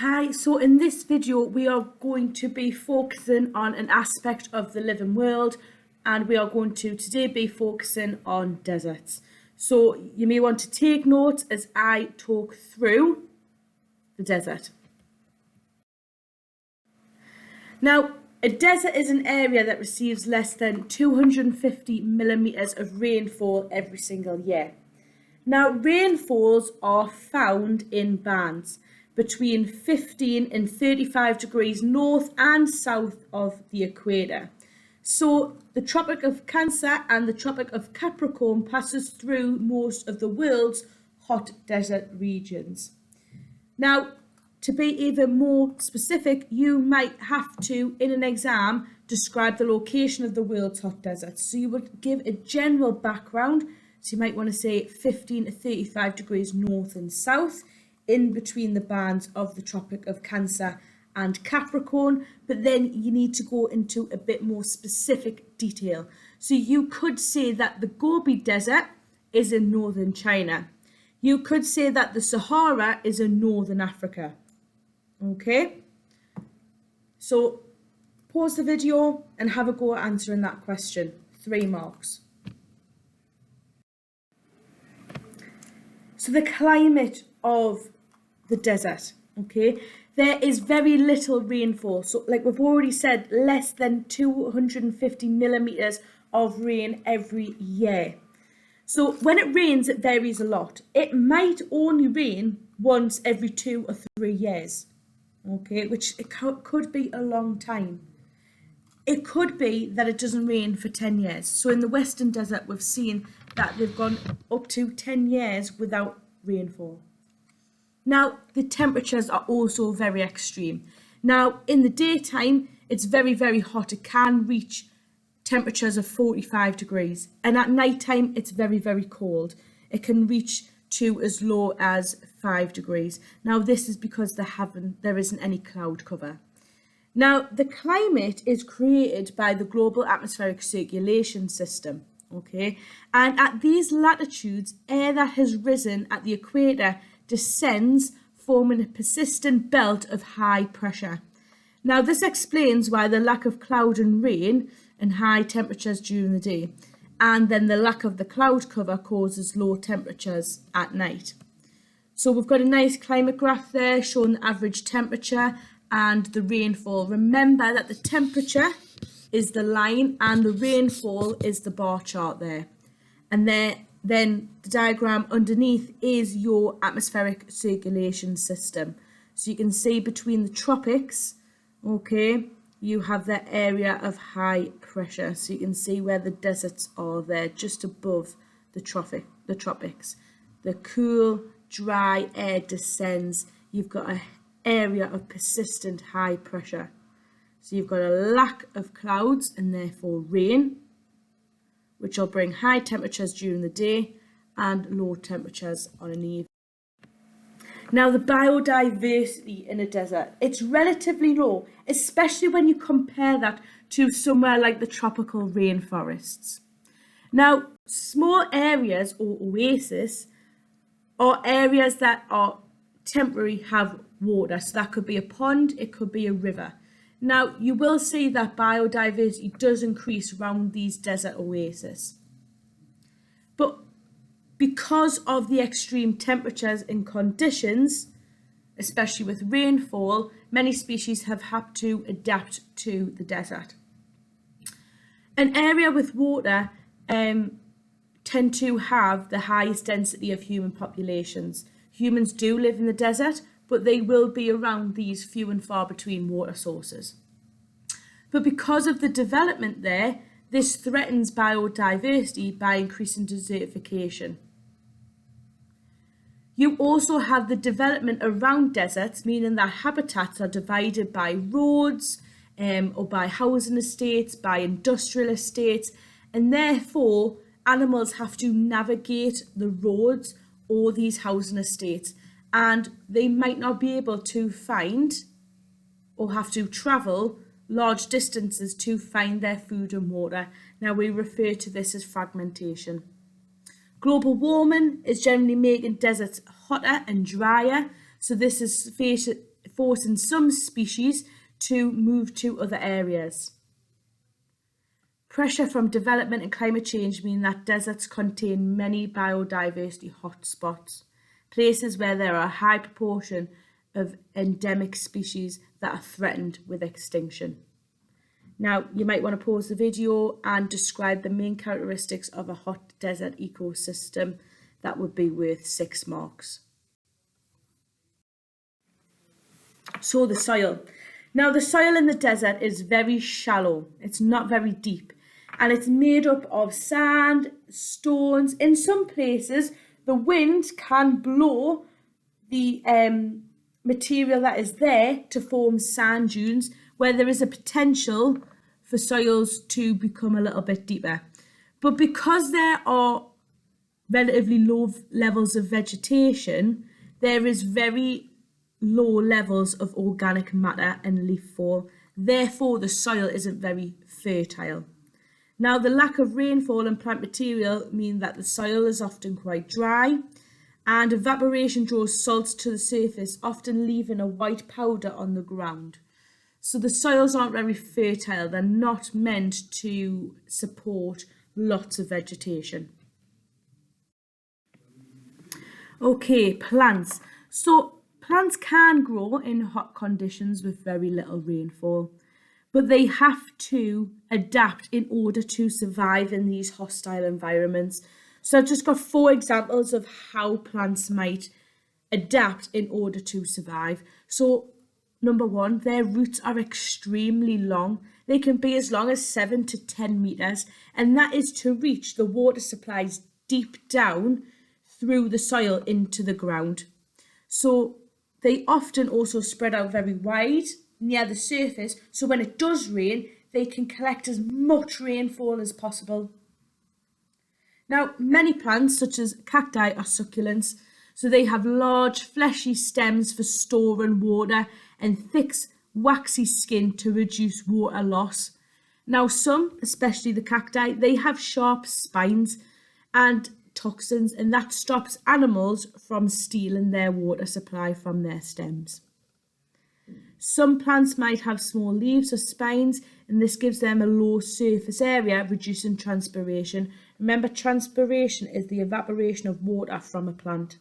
Hi, so in this video we are going to be focusing on an aspect of the living world, and we are going to today be focusing on deserts. So you may want to take notes as I talk through the desert. Now, a desert is an area that receives less than 250 millimeters of rainfall every single year. Now, rainfalls are found in bands between 15 and 35 degrees north and south of the equator. So the Tropic of Cancer and the Tropic of Capricorn passes through most of the world's hot desert regions. Now, to be even more specific, you might have to, in an exam, describe the location of the world's hot deserts. So you would give a general background. So you might want to say 15 to 35 degrees north and south, in between the bands of the Tropic of Cancer and Capricorn, but then you need to go into a bit more specific detail. So you could say that the Gobi Desert is in northern China. You could say that the Sahara is in northern Africa. Okay? So pause the video and have a go at answering that question. 3 marks. So the climate of the desert, okay, there is very little rainfall. So like we've already said, less than 250 millimeters of rain every year. So when it rains, it varies a lot. It might only rain once every 2 or 3 years, okay, which it could be a long time. It could be that it doesn't rain for 10 years. So in the Western Desert, we've seen that they've gone up to 10 years without rainfall. Now, the temperatures are also very extreme. Now, in the daytime, it's very, very hot. It can reach temperatures of 45 degrees. And at nighttime, it's very, very cold. It can reach to as low as 5 degrees. Now, this is because there isn't any cloud cover. Now, the climate is created by the global atmospheric circulation system, okay? And at these latitudes, air that has risen at the equator descends, forming a persistent belt of high pressure. Now, this explains why the lack of cloud and rain and high temperatures during the day, and then the lack of the cloud cover causes low temperatures at night. So we've got a nice climate graph there showing the average temperature and the rainfall. Remember that the temperature is the line and the rainfall is the bar chart there. And then the diagram underneath is your atmospheric circulation system. So you can see between the tropics, okay, you have the area of high pressure. So you can see where the deserts are there, just above the tropics. The cool, dry air descends. You've got an area of persistent high pressure. So you've got a lack of clouds and therefore rain, which will bring high temperatures during the day and low temperatures on an evening. Now, the biodiversity in a desert, it's relatively low, especially when you compare that to somewhere like the tropical rainforests. Now, small areas or oases are areas that are temporary, have water. So that could be a pond, it could be a river. Now, you will see that biodiversity does increase around these desert oases. But because of the extreme temperatures and conditions, especially with rainfall, many species have had to adapt to the desert. An area with water tend to have the highest density of human populations. Humans do live in the desert, but they will be around these few and far between water sources. But because of the development there, this threatens biodiversity by increasing desertification. You also have the development around deserts, meaning that habitats are divided by roads or by housing estates, by industrial estates, and therefore animals have to navigate the roads or these housing estates, and they might not be able to find or have to travel large distances to find their food and water. Now, we refer to this as fragmentation. Global warming is generally making deserts hotter and drier, so this is forcing some species to move to other areas. Pressure from development and climate change mean that deserts contain many biodiversity hotspots, places where there are a high proportion of endemic species that are threatened with extinction. Now, you might want to pause the video and describe the main characteristics of a hot desert ecosystem. That would be worth 6 marks. So the soil. Now, the soil in the desert is very shallow. It's not very deep. And it's made up of sand, stones. In some places, the wind can blow the material that is there to form sand dunes, where there is a potential for soils to become a little bit deeper. But because there are relatively low levels of vegetation, there is very low levels of organic matter and leaf fall. Therefore, the soil isn't very fertile. Now, the lack of rainfall and plant material mean that the soil is often quite dry, and evaporation draws salts to the surface, often leaving a white powder on the ground. So the soils aren't very fertile. They're not meant to support lots of vegetation. Okay, plants. So plants can grow in hot conditions with very little rainfall, but they have to adapt in order to survive in these hostile environments. So I've just got 4 examples of how plants might adapt in order to survive. So number 1, their roots are extremely long. They can be as long as 7 to 10 meters, and that is to reach the water supplies deep down through the soil into the ground. So they often also spread out very wide near the surface, so when it does rain, they can collect as much rainfall as possible. Now, many plants, such as cacti, are succulents, so they have large fleshy stems for storing water and thick waxy skin to reduce water loss. Now, some, especially the cacti, they have sharp spines and toxins, and that stops animals from stealing their water supply from their stems. Some plants might have small leaves or spines, and this gives them a low surface area, reducing transpiration. Remember, transpiration is the evaporation of water from a plant.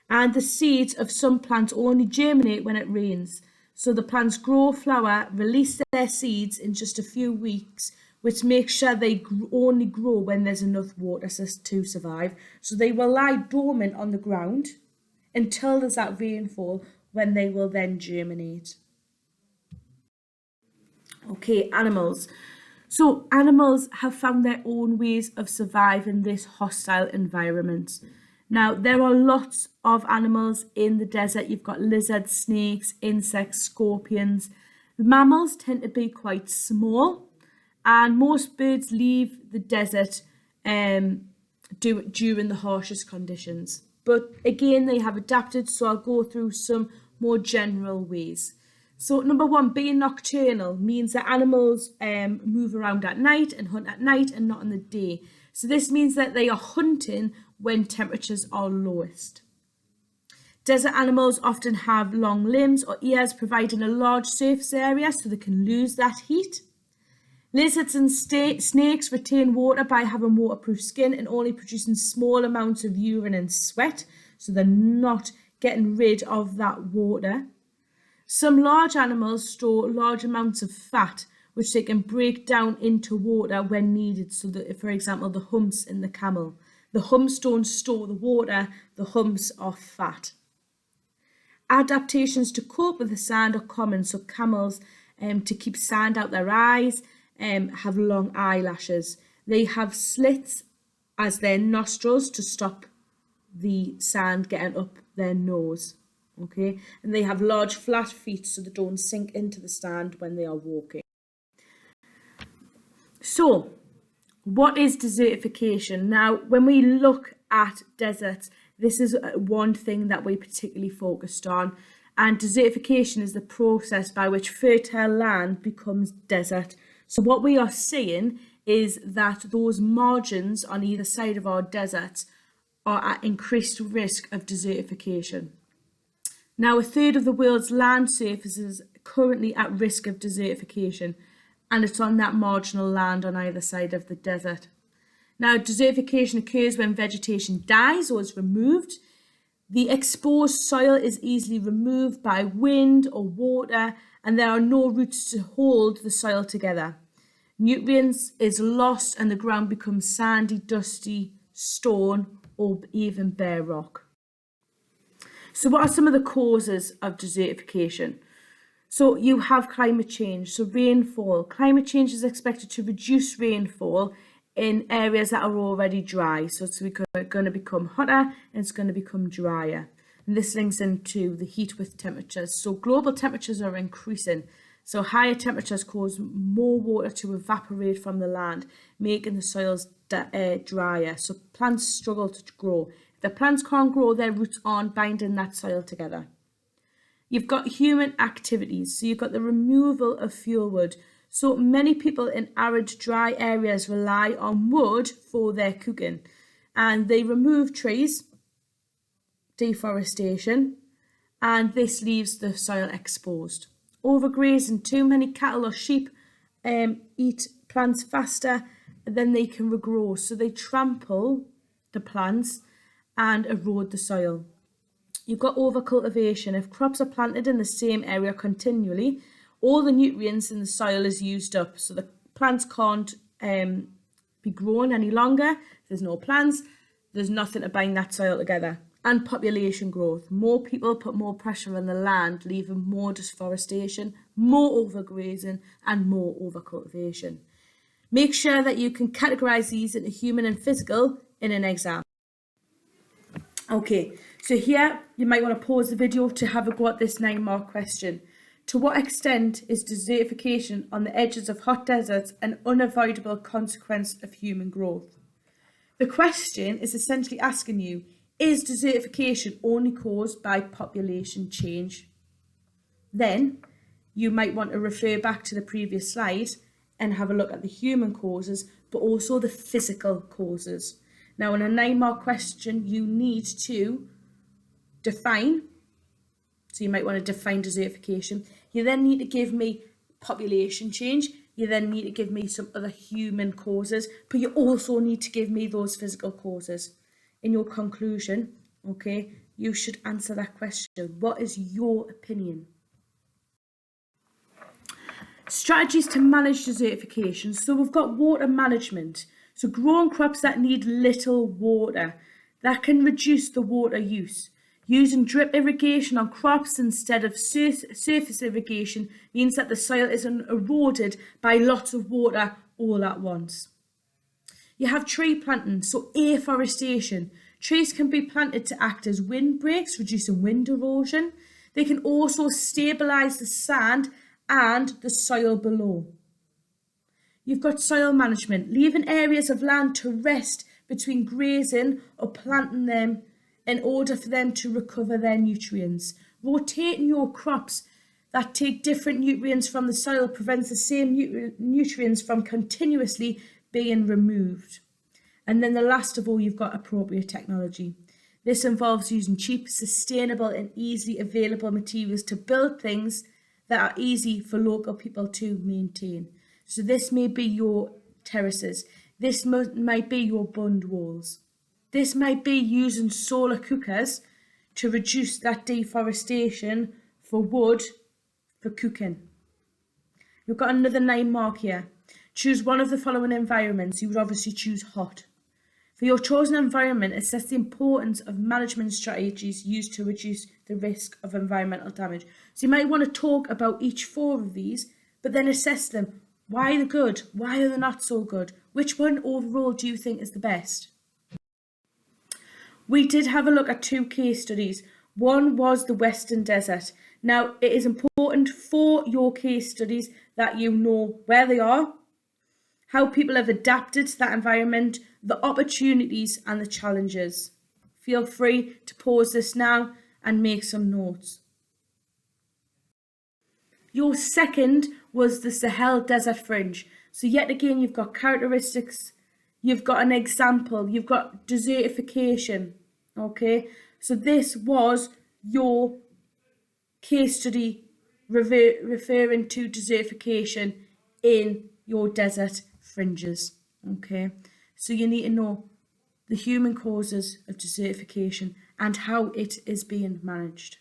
And the seeds of some plants only germinate when it rains. So the plants grow, flower, release their seeds in just a few weeks, which makes sure they only grow when there's enough water to survive. So they will lie dormant on the ground until there's that rainfall, when they will then germinate. Okay, animals. So animals have found their own ways of surviving this hostile environment. Now, there are lots of animals in the desert. You've got lizards, snakes, insects, scorpions. The mammals tend to be quite small, and most birds leave the desert during the harshest conditions. But again, they have adapted, so I'll go through some more general ways. So number 1, being nocturnal means that animals move around at night and hunt at night and not in the day. So this means that they are hunting when temperatures are lowest. Desert animals often have long limbs or ears, providing a large surface area so they can lose that heat. Lizards and snakes retain water by having waterproof skin and only producing small amounts of urine and sweat, so they're not getting rid of that water. Some large animals store large amounts of fat, which they can break down into water when needed. So that, for example, the humps in the camel. The humps don't store the water, the humps are fat. Adaptations to cope with the sand are common. So camels, to keep sand out their eyes, have long eyelashes. They have slits as their nostrils to stop the sand getting up their nose. Okay, and they have large flat feet so they don't sink into the sand when they are walking. So, what is desertification? Now, when we look at deserts, this is one thing that we particularly focused on. And desertification is the process by which fertile land becomes desert. So what we are seeing is that those margins on either side of our deserts are at increased risk of desertification. Now, a third of the world's land surface is currently at risk of desertification, and it's on that marginal land on either side of the desert. Now, desertification occurs when vegetation dies or is removed. The exposed soil is easily removed by wind or water, and there are no roots to hold the soil together. Nutrients is lost and the ground becomes sandy, dusty, stone, or even bare rock. So what are some of the causes of desertification? So you have climate change, so rainfall. Climate change is expected to reduce rainfall in areas that are already dry. So it's going to become hotter and it's going to become drier. And this links into the heat with temperatures. So global temperatures are increasing. So higher temperatures cause more water to evaporate from the land, making the soils drier. So plants struggle to grow. If the plants can't grow, their roots aren't binding that soil together. You've got human activities. So you've got the removal of fuel wood. So many people in arid, dry areas rely on wood for their cooking, and they remove trees, deforestation, and this leaves the soil exposed. Overgrazing, too many cattle or sheep eat plants faster than they can regrow, so they trample the plants and erode the soil. You've got overcultivation. If crops are planted in the same area continually, all the nutrients in the soil is used up, so the plants can't be grown any longer. There's no plants, there's nothing to bind that soil together. And population growth. More people put more pressure on the land, leaving more deforestation, more overgrazing, and more overcultivation. Make sure that you can categorise these into human and physical in an exam. Okay, so here you might want to pause the video to have a go at this 9-mark question. To what extent is desertification on the edges of hot deserts an unavoidable consequence of human growth? The question is essentially asking you, is desertification only caused by population change? Then you might want to refer back to the previous slide and have a look at the human causes, but also the physical causes. Now, in a 9-mark question, you need to define. So you might want to define desertification. You then need to give me population change. You then need to give me some other human causes, but you also need to give me those physical causes. In your conclusion, okay, you should answer that question. What is your opinion? Strategies to manage desertification. So we've got water management. So growing crops that need little water. That can reduce the water use. Using drip irrigation on crops instead of surface irrigation means that the soil isn't eroded by lots of water all at once. You have tree planting, so afforestation. Trees can be planted to act as windbreaks, reducing wind erosion. They can also stabilise the sand and the soil below. You've got soil management, leaving areas of land to rest between grazing or planting them in order for them to recover their nutrients. Rotating your crops that take different nutrients from the soil prevents the same nutrients from continuously being removed. And then the last of all, you've got appropriate technology. This involves using cheap, sustainable and easily available materials to build things that are easy for local people to maintain. So this may be your terraces. This might be your bund walls. This might be using solar cookers to reduce that deforestation for wood for cooking. You've got another 9-mark here. Choose one of the following environments. You would obviously choose hot. For your chosen environment, assess the importance of management strategies used to reduce the risk of environmental damage. So you might want to talk about each 4 of these, but then assess them. Why are they good? Why are they not so good? Which one overall do you think is the best? We did have a look at 2 case studies. One was the Western Desert. Now, it is important for your case studies that you know where they are, how people have adapted to that environment, the opportunities and the challenges. Feel free to pause this now and make some notes. Your second was the Sahel Desert Fringe. So yet again, you've got characteristics, you've got an example, you've got desertification, okay? So this was your case study referring to desertification in your desert fringes. Okay, so you need to know the human causes of desertification and how it is being managed.